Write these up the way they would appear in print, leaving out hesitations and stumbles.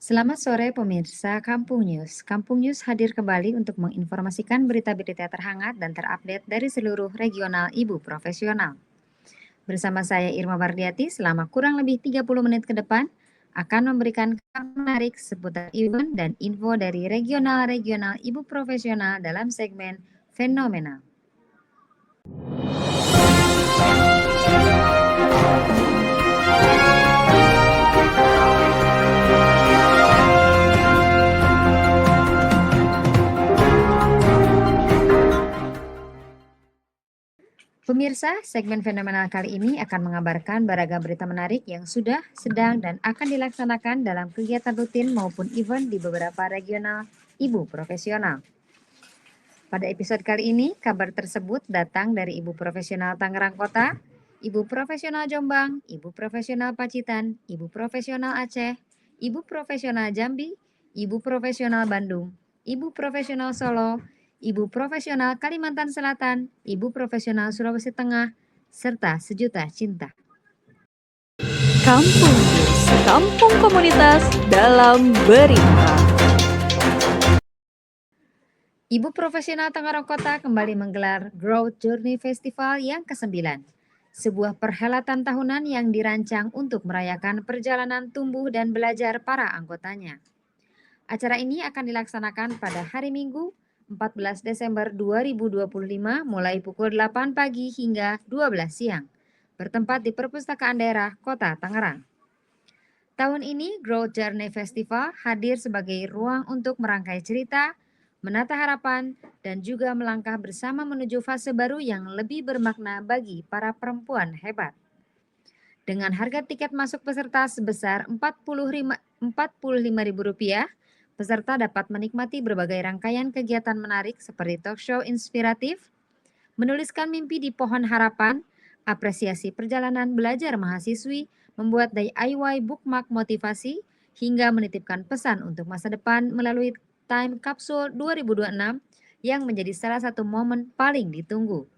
Selamat sore pemirsa Kampung News. Kampung News hadir kembali untuk menginformasikan berita-berita terhangat dan terupdate dari seluruh regional ibu profesional. Bersama saya Irma Bardiati selama kurang lebih 30 menit ke depan akan memberikan kabar menarik seputar event dan info dari regional-regional ibu profesional dalam segmen Fenomenal. Pemirsa, segmen fenomenal kali ini akan mengabarkan beragam berita menarik yang sudah, sedang, dan akan dilaksanakan dalam kegiatan rutin maupun event di beberapa regional ibu profesional. Pada episode kali ini, kabar tersebut datang dari ibu profesional Tangerang Kota, ibu profesional Jombang, ibu profesional Pacitan, ibu profesional Aceh, ibu profesional Jambi, ibu profesional Bandung, ibu profesional Solo, ibu profesional Kalimantan Selatan, ibu profesional Sulawesi Tengah, serta sejuta cinta. Kampung News, kampung komunitas dalam berita. Ibu profesional Tangerang Kota kembali menggelar Growth Journey Festival yang ke-9, sebuah perhelatan tahunan yang dirancang untuk merayakan perjalanan tumbuh dan belajar para anggotanya. Acara ini akan dilaksanakan pada hari Minggu 14 Desember 2025 mulai pukul 8 pagi hingga 12 siang, bertempat di Perpustakaan Daerah Kota Tangerang. Tahun ini Growth Journey Festival hadir sebagai ruang untuk merangkai cerita, menata harapan, dan juga melangkah bersama menuju fase baru yang lebih bermakna bagi para perempuan hebat. Dengan harga tiket masuk peserta sebesar Rp45.000, peserta dapat menikmati berbagai rangkaian kegiatan menarik seperti talk show inspiratif, menuliskan mimpi di pohon harapan, apresiasi perjalanan belajar mahasiswi, membuat DIY bookmark motivasi, hingga menitipkan pesan untuk masa depan melalui Time Capsule 2026 yang menjadi salah satu momen paling ditunggu.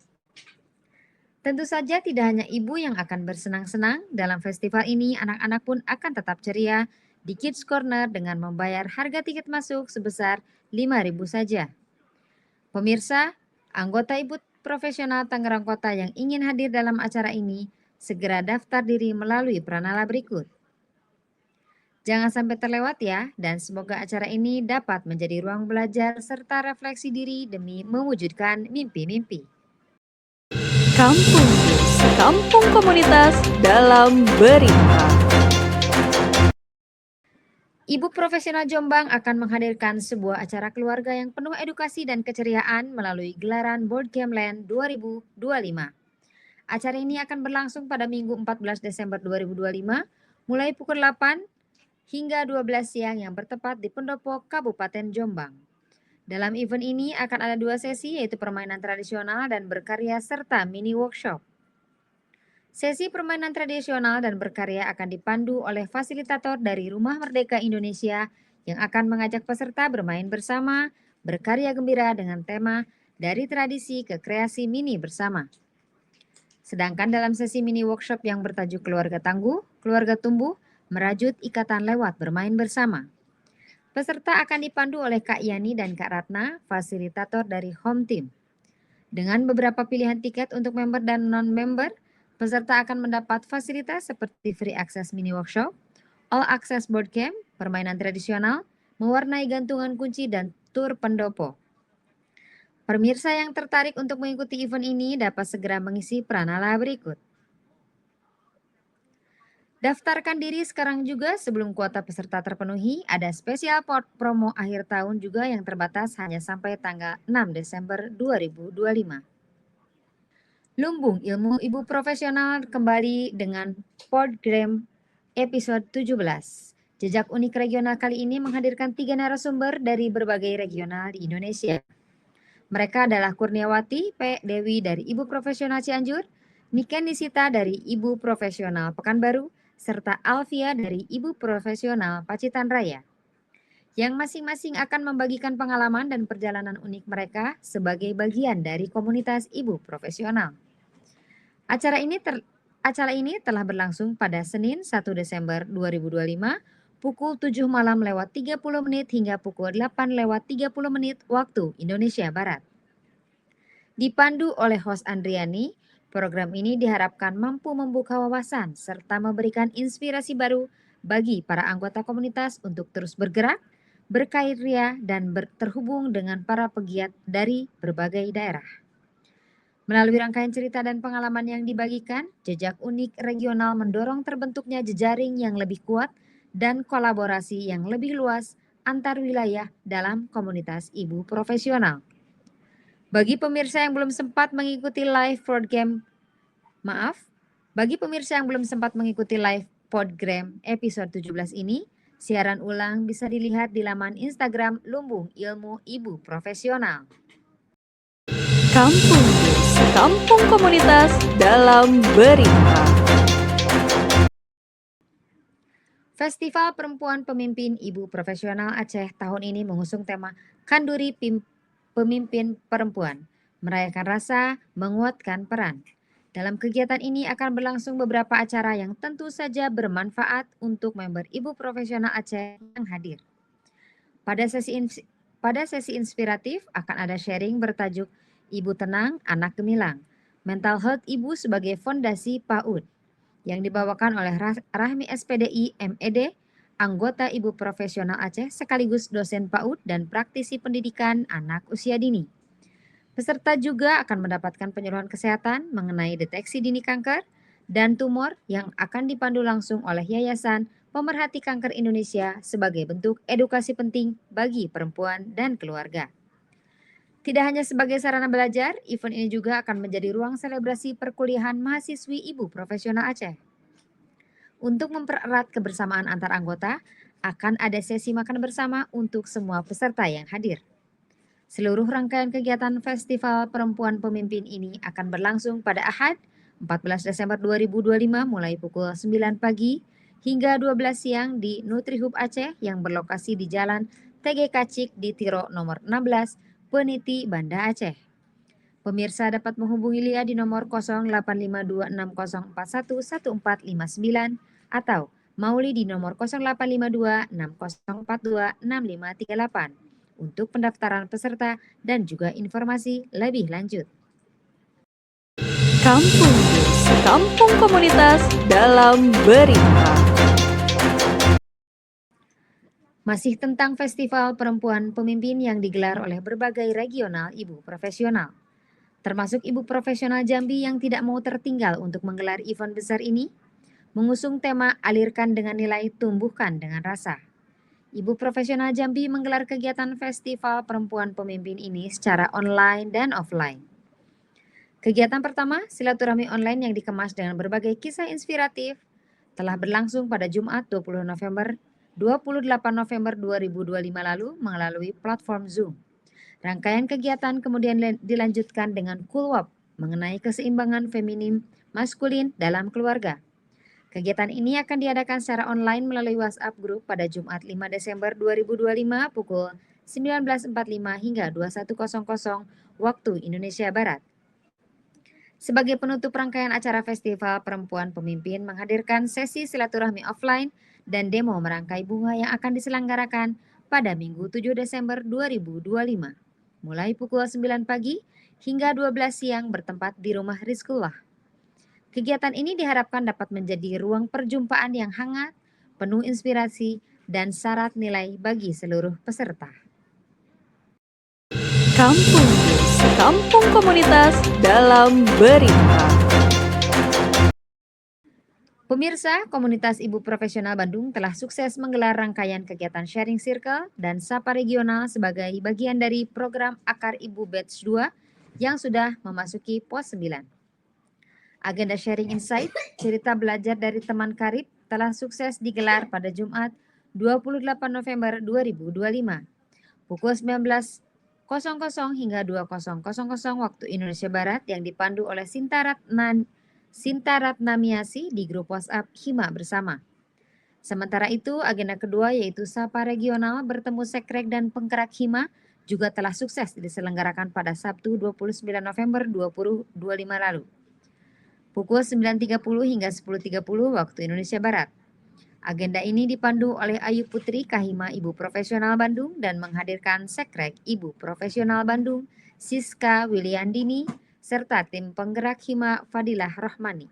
Tentu saja tidak hanya ibu yang akan bersenang-senang, dalam festival ini anak-anak pun akan tetap ceria di Kids Corner dengan membayar harga tiket masuk sebesar Rp5.000 saja. Pemirsa, anggota ibu profesional Tangerang Kota yang ingin hadir dalam acara ini, segera daftar diri melalui pranala berikut. Jangan sampai terlewat ya, dan semoga acara ini dapat menjadi ruang belajar serta refleksi diri demi mewujudkan mimpi-mimpi. Kampung News, kampung komunitas dalam berita. Ibu profesional Jombang akan menghadirkan sebuah acara keluarga yang penuh edukasi dan keceriaan melalui gelaran Board Game Land 2025. Acara ini akan berlangsung pada Minggu 14 Desember 2025, mulai pukul 8 hingga 12 siang yang bertepat di Pendopo, Kabupaten Jombang. Dalam event ini akan ada 2 sesi, yaitu permainan tradisional dan berkarya serta mini workshop. Sesi permainan tradisional dan berkarya akan dipandu oleh fasilitator dari Rumah Merdeka Indonesia yang akan mengajak peserta bermain bersama, berkarya gembira dengan tema dari tradisi ke kreasi mini bersama. Sedangkan dalam sesi mini workshop yang bertajuk Keluarga Tangguh, Keluarga Tumbuh, merajut ikatan lewat bermain bersama. Peserta akan dipandu oleh Kak Yani dan Kak Ratna, fasilitator dari Home Team. Dengan beberapa pilihan tiket untuk member dan non-member, peserta akan mendapat fasilitas seperti free access mini workshop, all access board game, permainan tradisional, mewarnai gantungan kunci, dan tur pendopo. Pemirsa yang tertarik untuk mengikuti event ini dapat segera mengisi pranala berikut. Daftarkan diri sekarang juga sebelum kuota peserta terpenuhi. Ada spesial promo akhir tahun juga yang terbatas hanya sampai tanggal 6 Desember 2025. Lumbung Ilmu Ibu Profesional kembali dengan Board Game episode 17. Jejak unik regional kali ini menghadirkan 3 narasumber dari berbagai regional di Indonesia. Mereka adalah Kurniawati P. Dewi dari Ibu Profesional Cianjur, Niken Nisita dari Ibu Profesional Pekanbaru, serta Alfia dari Ibu Profesional Pacitan Raya, yang masing-masing akan membagikan pengalaman dan perjalanan unik mereka sebagai bagian dari komunitas ibu profesional. Acara ini telah berlangsung pada Senin 1 Desember 2025 pukul 7 malam lewat 30 menit hingga pukul 8 lewat 30 menit waktu Indonesia Barat. Dipandu oleh host Andriani, program ini diharapkan mampu membuka wawasan serta memberikan inspirasi baru bagi para anggota komunitas untuk terus bergerak, berkarya, dan terhubung dengan para pegiat dari berbagai daerah. Melalui rangkaian cerita dan pengalaman yang dibagikan, jejak unik regional mendorong terbentuknya jejaring yang lebih kuat dan kolaborasi yang lebih luas antar wilayah dalam komunitas ibu profesional. Bagi pemirsa yang belum sempat mengikuti live Podgram episode 17 ini, siaran ulang bisa dilihat di laman Instagram Lumbung Ilmu Ibu Profesional. Kampung News, kampung komunitas dalam berita. Festival Perempuan Pemimpin Ibu Profesional Aceh tahun ini mengusung tema Kanduri Pemimpin Perempuan, merayakan rasa, menguatkan peran. Dalam kegiatan ini akan berlangsung beberapa acara yang tentu saja bermanfaat untuk member ibu profesional Aceh yang hadir. Pada sesi inspiratif akan ada sharing bertajuk Ibu Tenang, Anak Gemilang, Mental Health Ibu sebagai Fondasi PAUD, yang dibawakan oleh Rahmi SPDI MED, anggota Ibu Profesional Aceh sekaligus dosen PAUD dan praktisi pendidikan anak usia dini. Peserta juga akan mendapatkan penyuluhan kesehatan mengenai deteksi dini kanker dan tumor yang akan dipandu langsung oleh Yayasan Pemerhati Kanker Indonesia sebagai bentuk edukasi penting bagi perempuan dan keluarga. Tidak hanya sebagai sarana belajar, event ini juga akan menjadi ruang selebrasi perkuliahan mahasiswi ibu profesional Aceh. Untuk mempererat kebersamaan antar anggota, akan ada sesi makan bersama untuk semua peserta yang hadir. Seluruh rangkaian kegiatan Festival Perempuan Pemimpin ini akan berlangsung pada Ahad, 14 Desember 2025 mulai pukul 9 pagi hingga 12 siang di NutriHub Aceh yang berlokasi di Jalan TG Kacik di Tiro nomor 16, Peniti, Banda Aceh. Pemirsa dapat menghubungi Lia di nomor 085260411459 atau Mauli di nomor 085260426538 untuk pendaftaran peserta dan juga informasi lebih lanjut. Kampung News, kampung komunitas dalam berita. Masih tentang Festival Perempuan Pemimpin yang digelar oleh berbagai regional ibu profesional. Termasuk ibu profesional Jambi yang tidak mau tertinggal untuk menggelar event besar ini, mengusung tema alirkan dengan nilai, tumbuhkan dengan rasa. Ibu profesional Jambi menggelar kegiatan Festival Perempuan Pemimpin ini secara online dan offline. Kegiatan pertama, silaturahmi online yang dikemas dengan berbagai kisah inspiratif, telah berlangsung pada Jumat 28 November 2025 lalu melalui platform Zoom. Rangkaian kegiatan kemudian dilanjutkan dengan Kulwap mengenai keseimbangan feminin maskulin dalam keluarga. Kegiatan ini akan diadakan secara online melalui WhatsApp Group pada Jumat 5 Desember 2025 pukul 19.45 hingga 21.00 waktu Indonesia Barat. Sebagai penutup rangkaian acara Festival Perempuan Pemimpin menghadirkan sesi silaturahmi offline dan demo merangkai bunga yang akan diselenggarakan pada Minggu 7 Desember 2025. Mulai pukul 9 pagi hingga 12 siang bertempat di rumah Rizkullah. Kegiatan ini diharapkan dapat menjadi ruang perjumpaan yang hangat, penuh inspirasi, dan syarat nilai bagi seluruh peserta. Kampung News, kampung komunitas dalam berita. Pemirsa, komunitas ibu profesional Bandung telah sukses menggelar rangkaian kegiatan sharing circle dan sapa regional sebagai bagian dari program Akar Ibu Batch 2 yang sudah memasuki pos 9. Agenda sharing insight, cerita belajar dari teman karib telah sukses digelar pada Jumat 28 November 2025. Pukul 19.00 hingga 20.00 waktu Indonesia Barat yang dipandu oleh Sinta Ratnamiasi di grup WhatsApp Hima Bersama. Sementara itu, agenda kedua yaitu Sapa Regional bertemu Sekrek dan Penggerak Hima juga telah sukses diselenggarakan pada Sabtu 29 November 2025 lalu. Pukul 9.30 hingga 10.30 waktu Indonesia Barat. Agenda ini dipandu oleh Ayu Putri Kahima Ibu Profesional Bandung dan menghadirkan Sekrek Ibu Profesional Bandung, Siska Wiliandini, serta tim penggerak Hima Fadilah Rohmani.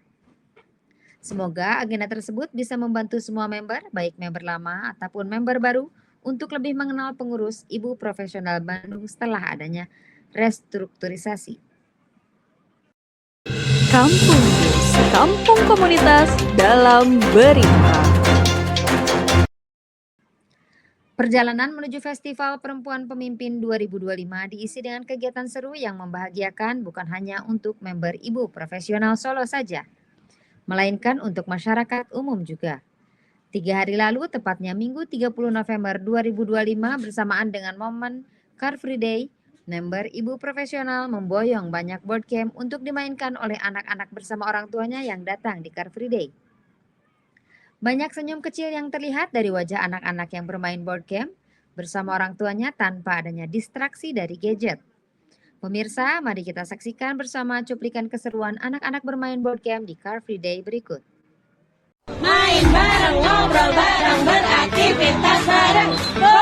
Semoga agenda tersebut bisa membantu semua member, baik member lama ataupun member baru, untuk lebih mengenal pengurus Ibu Profesional Bandung setelah adanya restrukturisasi. Kampung News, kampung komunitas dalam berita. Perjalanan menuju Festival Perempuan Pemimpin 2025 diisi dengan kegiatan seru yang membahagiakan bukan hanya untuk member Ibu Profesional Solo saja, melainkan untuk masyarakat umum juga. 3 hari lalu, tepatnya Minggu 30 November 2025 bersamaan dengan momen Car Free Day, member Ibu Profesional memboyong banyak board game untuk dimainkan oleh anak-anak bersama orang tuanya yang datang di Car Free Day. Banyak senyum kecil yang terlihat dari wajah anak-anak yang bermain board game bersama orang tuanya tanpa adanya distraksi dari gadget. Pemirsa, mari kita saksikan bersama cuplikan keseruan anak-anak bermain board game di Car Free Day berikut. Main bareng, ngobrol bareng, beraktivitas bareng. Go!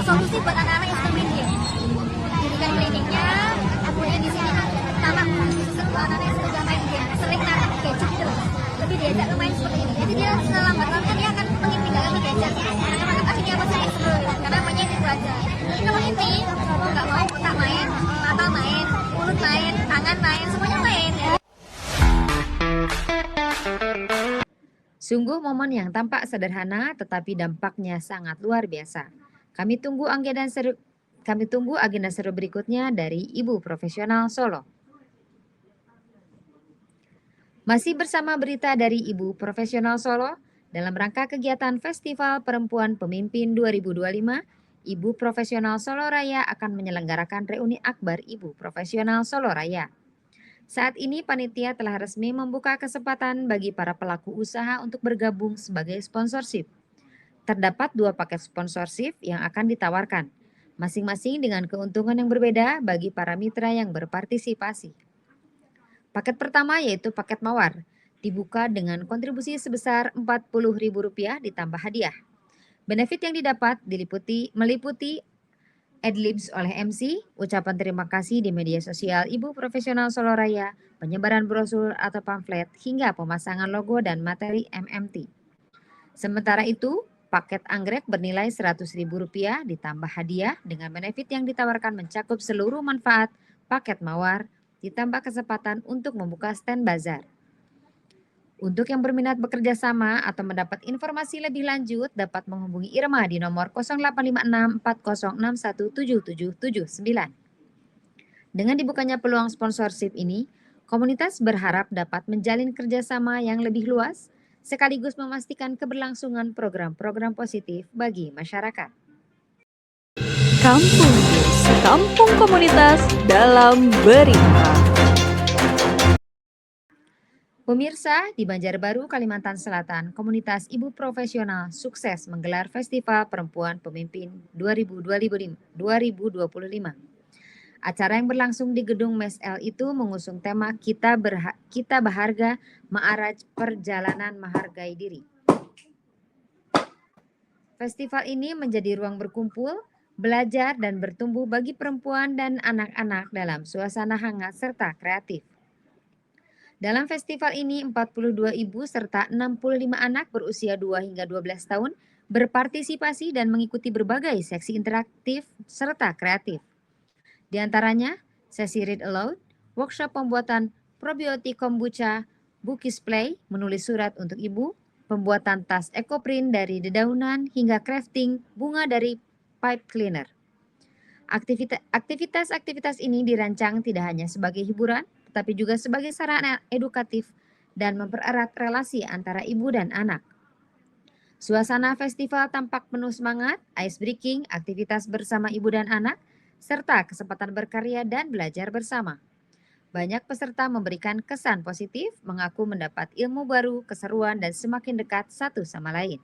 Solusi buat anak-anak yang suka main game. Jadikan kliniknya, kemudian di sini pertama seru anak-anak yang suka main game, sering narik gadget terus. Lebih diajak bermain seperti ini. Jadi dia selambat-lambatnya dia akan ingin tinggalkan di gadget. Karena menganggap akhirnya apa saya seru. Karena namanya itu aja. Jadi kalau ini mau nggak mau otak main, mata main, mulut main, tangan main, semuanya main. Sungguh momen yang tampak sederhana tetapi dampaknya sangat luar biasa. Kami tunggu agenda seru berikutnya dari Ibu Profesional Solo. Masih bersama berita dari Ibu Profesional Solo, dalam rangka kegiatan Festival Perempuan Pemimpin 2025, Ibu Profesional Solo Raya akan menyelenggarakan reuni akbar Ibu Profesional Solo Raya. Saat ini panitia telah resmi membuka kesempatan bagi para pelaku usaha untuk bergabung sebagai sponsorship. Terdapat 2 paket sponsorship yang akan ditawarkan, masing-masing dengan keuntungan yang berbeda bagi para mitra yang berpartisipasi. Paket pertama yaitu paket mawar, dibuka dengan kontribusi sebesar Rp40.000 ditambah hadiah. Benefit yang didapat meliputi adlibs oleh MC, ucapan terima kasih di media sosial Ibu Profesional Solo Raya, penyebaran brosur atau pamflet, hingga pemasangan logo dan materi MMT. Sementara itu, paket anggrek bernilai Rp100.000 ditambah hadiah dengan benefit yang ditawarkan mencakup seluruh manfaat paket mawar, ditambah kesempatan untuk membuka stand bazar. Untuk yang berminat bekerja sama atau mendapat informasi lebih lanjut dapat menghubungi Irma di nomor 0856 40617779. Dengan dibukanya peluang sponsorship ini, komunitas berharap dapat menjalin kerjasama yang lebih luas sekaligus memastikan keberlangsungan program-program positif bagi masyarakat. Kampung News, kampung komunitas dalam berita. Pemirsa, di Banjarbaru, Kalimantan Selatan, komunitas ibu profesional sukses menggelar Festival Perempuan Pemimpin 2025. Acara yang berlangsung di Gedung MESL itu mengusung tema Kita Berharga Ma'araj Perjalanan Menghargai Diri. Festival ini menjadi ruang berkumpul, belajar, dan bertumbuh bagi perempuan dan anak-anak dalam suasana hangat serta kreatif. Dalam festival ini, 42 ibu serta 65 anak berusia 2 hingga 12 tahun berpartisipasi dan mengikuti berbagai seksi interaktif serta kreatif. Di antaranya, sesi read aloud, workshop pembuatan probiotik kombucha, bookies play, menulis surat untuk ibu, pembuatan tas ekoprint dari dedaunan, hingga crafting bunga dari pipe cleaner. Aktivitas-aktivitas ini dirancang tidak hanya sebagai hiburan, tetapi juga sebagai sarana edukatif dan mempererat relasi antara ibu dan anak. Suasana festival tampak penuh semangat, ice breaking, aktivitas bersama ibu dan anak, serta kesempatan berkarya dan belajar bersama. Banyak peserta memberikan kesan positif, mengaku mendapat ilmu baru, keseruan, dan semakin dekat satu sama lain.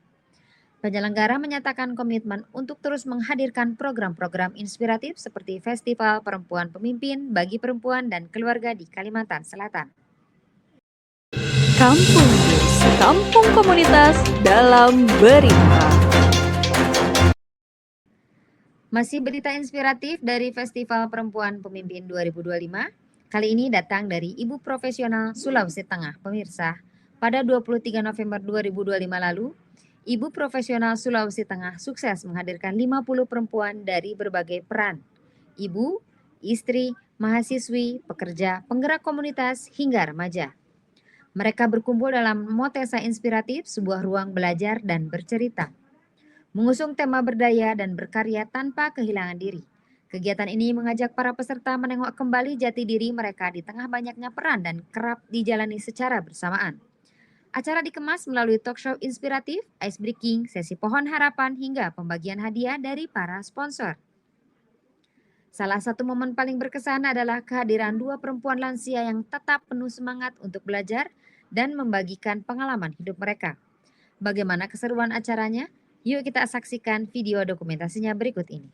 Penyelenggara menyatakan komitmen untuk terus menghadirkan program-program inspiratif seperti Festival Perempuan Pemimpin bagi perempuan dan keluarga di Kalimantan Selatan. Kampung News, kampung komunitas dalam berita. Masih berita inspiratif dari Festival Perempuan Pemimpin 2025. Kali ini datang dari Ibu Profesional Sulawesi Tengah, pemirsa. Pada 23 November 2025 lalu, Ibu Profesional Sulawesi Tengah sukses menghadirkan 50 perempuan dari berbagai peran. Ibu, istri, mahasiswi, pekerja, penggerak komunitas, hingga remaja. Mereka berkumpul dalam Motesa Inspiratif, sebuah ruang belajar dan bercerita. Mengusung tema berdaya dan berkarya tanpa kehilangan diri. Kegiatan ini mengajak para peserta menengok kembali jati diri mereka di tengah banyaknya peran dan kerap dijalani secara bersamaan. Acara dikemas melalui talk show inspiratif, ice breaking, sesi pohon harapan, hingga pembagian hadiah dari para sponsor. Salah satu momen paling berkesan adalah kehadiran 2 perempuan lansia yang tetap penuh semangat untuk belajar dan membagikan pengalaman hidup mereka. Bagaimana keseruan acaranya? Yuk kita saksikan video dokumentasinya berikut ini.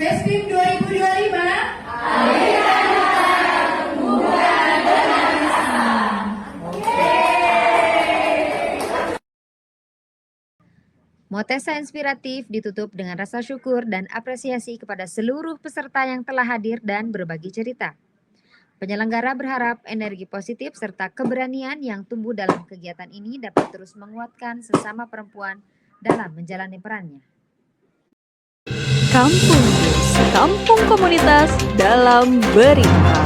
Festive 2025. Motesa inspiratif ditutup dengan rasa syukur dan apresiasi kepada seluruh peserta yang telah hadir dan berbagi cerita. Penyelenggara berharap energi positif serta keberanian yang tumbuh dalam kegiatan ini dapat terus menguatkan sesama perempuan dalam menjalani perannya. Kampung News, kampung komunitas dalam berita.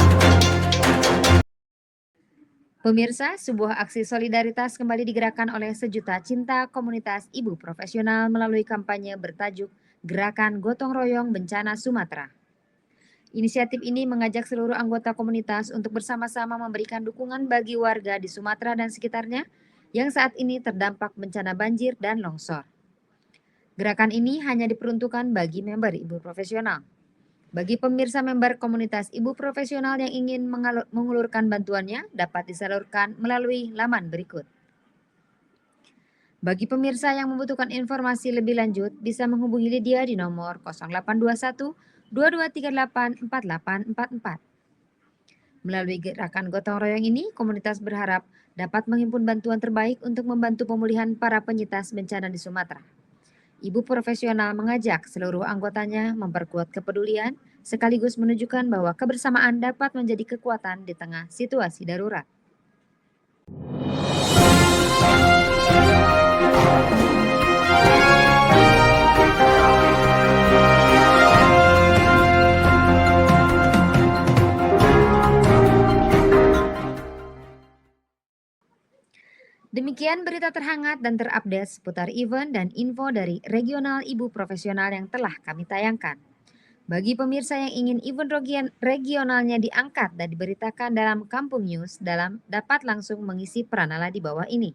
Pemirsa, sebuah aksi solidaritas kembali digerakkan oleh sejuta cinta komunitas ibu profesional melalui kampanye bertajuk Gerakan Gotong Royong Bencana Sumatera. Inisiatif ini mengajak seluruh anggota komunitas untuk bersama-sama memberikan dukungan bagi warga di Sumatera dan sekitarnya yang saat ini terdampak bencana banjir dan longsor. Gerakan ini hanya diperuntukkan bagi member ibu profesional. Bagi pemirsa member komunitas ibu profesional yang ingin mengulurkan bantuannya dapat disalurkan melalui laman berikut. Bagi pemirsa yang membutuhkan informasi lebih lanjut bisa menghubungi Lydia di nomor 0821 2238 4844. Melalui gerakan gotong royong ini, komunitas berharap dapat menghimpun bantuan terbaik untuk membantu pemulihan para penyintas bencana di Sumatera. Ibu profesional mengajak seluruh anggotanya memperkuat kepedulian sekaligus menunjukkan bahwa kebersamaan dapat menjadi kekuatan di tengah situasi darurat. Demikian berita terhangat dan terupdate seputar event dan info dari regional ibu profesional yang telah kami tayangkan. Bagi pemirsa yang ingin event regionalnya diangkat dan diberitakan dalam Kampung News, dapat langsung mengisi peranala di bawah ini.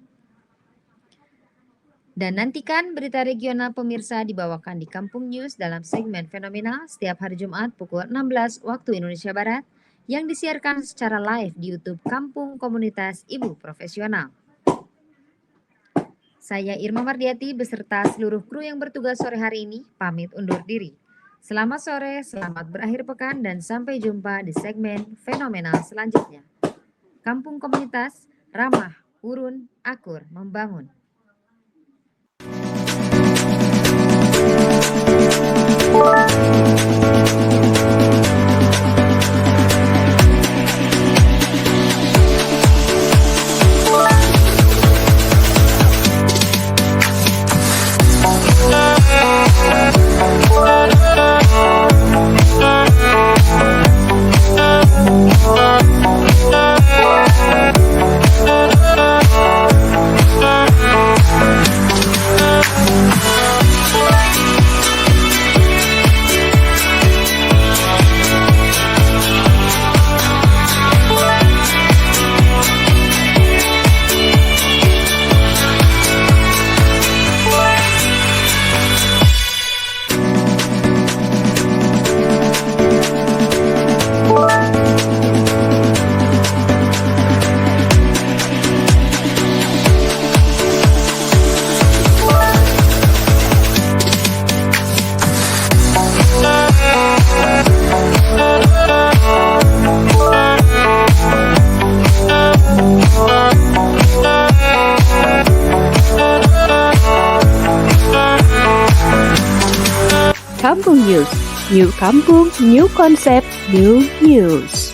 Dan nantikan berita regional pemirsa dibawakan di Kampung News dalam segmen fenomenal setiap hari Jumat pukul 16 waktu Indonesia Barat yang disiarkan secara live di YouTube Kampung Komunitas Ibu Profesional. Saya Irma Mardiati beserta seluruh kru yang bertugas sore hari ini pamit undur diri. Selamat sore, selamat berakhir pekan dan sampai jumpa di segmen fenomenal selanjutnya. Kampung Komunitas, ramah, urun, akur, membangun. Kampung News, new kampung, new konsep, new news.